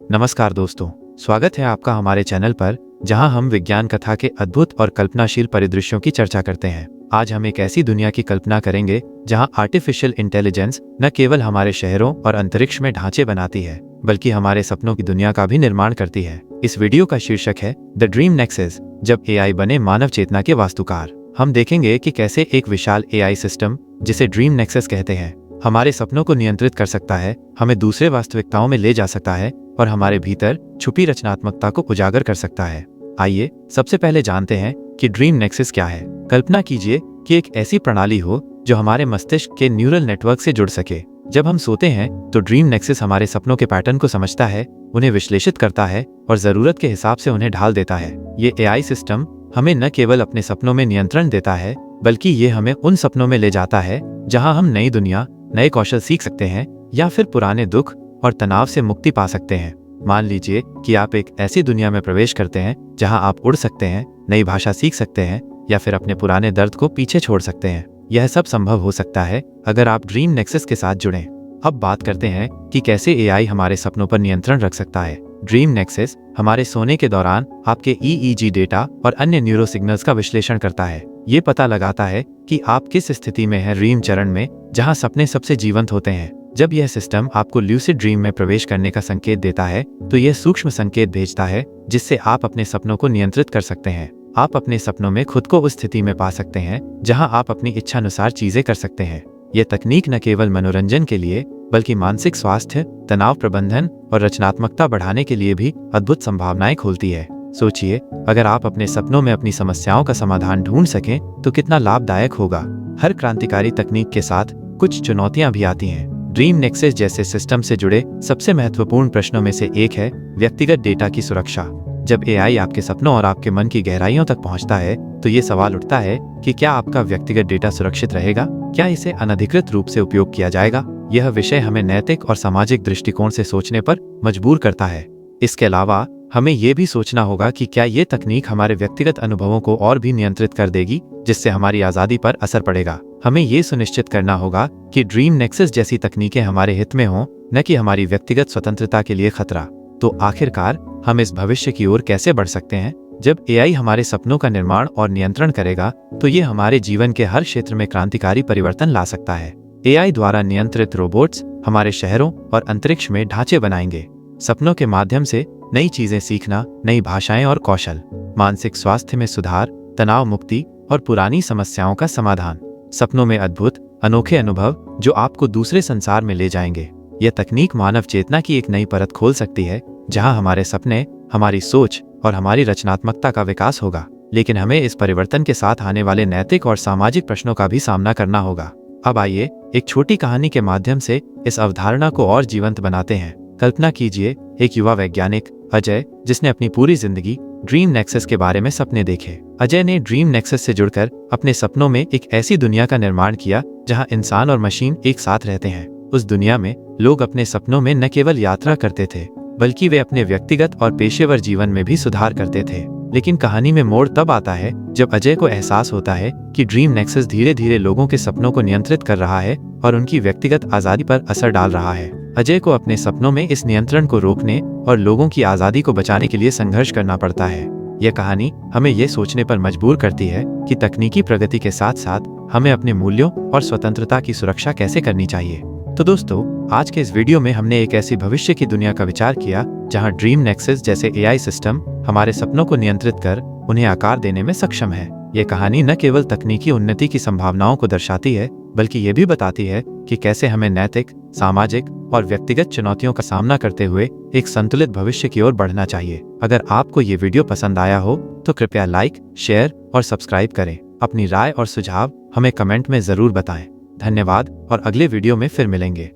नमस्कार दोस्तों, स्वागत है आपका हमारे चैनल पर, जहां हम विज्ञान कथा के अद्भुत और कल्पनाशील परिदृश्यों की चर्चा करते हैं। आज हम एक ऐसी दुनिया की कल्पना करेंगे जहां आर्टिफिशियल इंटेलिजेंस न केवल हमारे शहरों और अंतरिक्ष में ढांचे बनाती है, बल्कि हमारे सपनों की दुनिया का भी निर्माण करती है। इस वीडियो का शीर्षक है द ड्रीम नेक्सस, जब एआई बने मानव चेतना के वास्तुकार। हम देखेंगे कि कैसे एक विशाल एआई सिस्टम, जिसे ड्रीम नेक्सस कहते हैं, हमारे सपनों को नियंत्रित कर सकता है, हमें दूसरे वास्तविकताओं में ले जा सकता है और हमारे भीतर छुपी रचनात्मकता को उजागर कर सकता है। आइए सबसे पहले जानते हैं कि ड्रीम नेक्सस क्या है। कल्पना कीजिए कि एक ऐसी प्रणाली हो जो हमारे मस्तिष्क के न्यूरल नेटवर्क से जुड़ सके। जब हम सोते हैं तो ड्रीम नेक्सस हमारे सपनों के पैटर्न को समझता है, उन्हें विश्लेषित करता है और जरूरत के हिसाब से उन्हें ढाल देता है। ये एआई सिस्टम हमें न केवल अपने सपनों में नियंत्रण देता है, बल्कि ये हमें उन सपनों में ले जाता है जहां हम नई दुनिया, नए कौशल सीख सकते हैं या फिर पुराने दुख और तनाव से मुक्ति पा सकते हैं। मान लीजिए कि आप एक ऐसी दुनिया में प्रवेश करते हैं जहां आप उड़ सकते हैं, नई भाषा सीख सकते हैं या फिर अपने पुराने दर्द को पीछे छोड़ सकते हैं। यह सब संभव हो सकता है अगर आप ड्रीम नेक्सस के साथ जुड़ें। अब बात करते हैं कि कैसे एआई हमारे सपनों पर नियंत्रण रख सकता है। ड्रीम नेक्सस हमारे सोने के दौरान आपके ईईजी डेटा और अन्य न्यूरो सिग्नल्स का विश्लेषण करता है। ये पता लगाता है कि आप किस स्थिति में हैं ड्रीम चरण में, जहां सपने सबसे जीवंत होते हैं। जब यह सिस्टम आपको ल्यूसिड ड्रीम में प्रवेश करने का संकेत देता है, तो यह सूक्ष्म संकेत भेजता है जिससे आप अपने सपनों को नियंत्रित कर सकते हैं। आप अपने सपनों में खुद को उस स्थिति में पा सकते हैं जहां आप अपनी इच्छानुसार चीजें कर सकते हैं। यह तकनीक न केवल मनोरंजन के लिए, बल्कि मानसिक स्वास्थ्य, तनाव प्रबंधन और रचनात्मकता बढ़ाने के लिए भी अद्भुत संभावनाएं खोलती है। सोचिए, अगर आप अपने सपनों में अपनी समस्याओं का समाधान ढूंढ सकें तो कितना लाभदायक होगा। हर क्रांतिकारी तकनीक के साथ कुछ चुनौतियां भी आती हैं। ड्रीम नेक्सस जैसे सिस्टम से जुड़े सबसे महत्वपूर्ण प्रश्नों में से एक है व्यक्तिगत डेटा की सुरक्षा। जब एआई आपके सपनों और आपके मन की गहराइयों तक पहुंचता है, तो ये सवाल उठता है कि क्या आपका व्यक्तिगत डेटा सुरक्षित रहेगा? क्या इसे अनधिकृत रूप से उपयोग किया जाएगा? यह विषय हमें नैतिक और सामाजिक दृष्टिकोण से सोचने पर मजबूर करता है। इसके अलावा हमें ये भी सोचना होगा कि क्या ये तकनीक हमारे व्यक्तिगत अनुभवों को और भी नियंत्रित कर देगी, जिससे हमारी आज़ादी पर असर पड़ेगा। हमें ये सुनिश्चित करना होगा कि ड्रीम नेक्सस जैसी तकनीकें हमारे हित में हों, न कि हमारी व्यक्तिगत स्वतंत्रता के लिए खतरा। तो आखिरकार हम इस भविष्य की ओर कैसे बढ़ सकते हैं? जब एआई हमारे सपनों का निर्माण और नियंत्रण करेगा, तो ये हमारे जीवन के हर क्षेत्र में क्रांतिकारी परिवर्तन ला सकता है। एआई द्वारा नियंत्रित रोबोट्स हमारे शहरों और अंतरिक्ष में ढांचे बनाएंगे। सपनों के माध्यम से नई चीजें सीखना, नई भाषाएं और कौशल, मानसिक स्वास्थ्य में सुधार, तनाव मुक्ति और पुरानी समस्याओं का समाधान। सपनों में अद्भुत, अनोखे अनुभव जो आपको दूसरे संसार में ले जाएंगे। यह तकनीक मानव चेतना की एक नई परत खोल सकती है, जहां हमारे सपने, हमारी सोच और हमारी रचनात्मकता का विकास होगा। लेकिन हमें इस परिवर्तन के साथ आने वाले नैतिक और सामाजिक प्रश्नों का भी सामना करना होगा। अब आइए एक छोटी कहानी के माध्यम से इस अवधारणा को और जीवंत बनाते हैं। कल्पना कीजिए एक युवा वैज्ञानिक अजय, जिसने अपनी पूरी जिंदगी ड्रीम नेक्सस के बारे में सपने देखे। अजय ने ड्रीम नेक्सस से जुड़कर अपने सपनों में एक ऐसी दुनिया का निर्माण किया जहां इंसान और मशीन एक साथ रहते हैं। उस दुनिया में लोग अपने सपनों में न केवल यात्रा करते थे, बल्कि वे अपने व्यक्तिगत और पेशेवर जीवन में भी सुधार करते थे। लेकिन कहानी में मोड़ तब आता है जब अजय को एहसास होता है कि ड्रीम नेक्सस धीरे धीरे लोगों के सपनों को नियंत्रित कर रहा है और उनकी व्यक्तिगत आजादी पर असर डाल रहा है। अजय को अपने सपनों में इस नियंत्रण को रोकने और लोगों की आजादी को बचाने के लिए संघर्ष करना पड़ता है। यह कहानी हमें ये सोचने पर मजबूर करती है कि तकनीकी प्रगति के साथ साथ हमें अपने मूल्यों और स्वतंत्रता की सुरक्षा कैसे करनी चाहिए। तो दोस्तों, आज के इस वीडियो में हमने एक ऐसी भविष्य की दुनिया का विचार किया जहां ड्रीम नेक्सस जैसे एआई सिस्टम हमारे सपनों को नियंत्रित कर उन्हें आकार देने में सक्षम है। ये कहानी न केवल तकनीकी उन्नति की संभावनाओं को दर्शाती है, बल्कि ये भी बताती है कि कैसे हमें नैतिक, सामाजिक और व्यक्तिगत चुनौतियों का सामना करते हुए एक संतुलित भविष्य की ओर बढ़ना चाहिए। अगर आपको ये वीडियो पसंद आया हो तो कृपया लाइक, शेयर और सब्सक्राइब करें। अपनी राय और सुझाव हमें कमेंट में जरूर बताएं। धन्यवाद और अगले वीडियो में फिर मिलेंगे।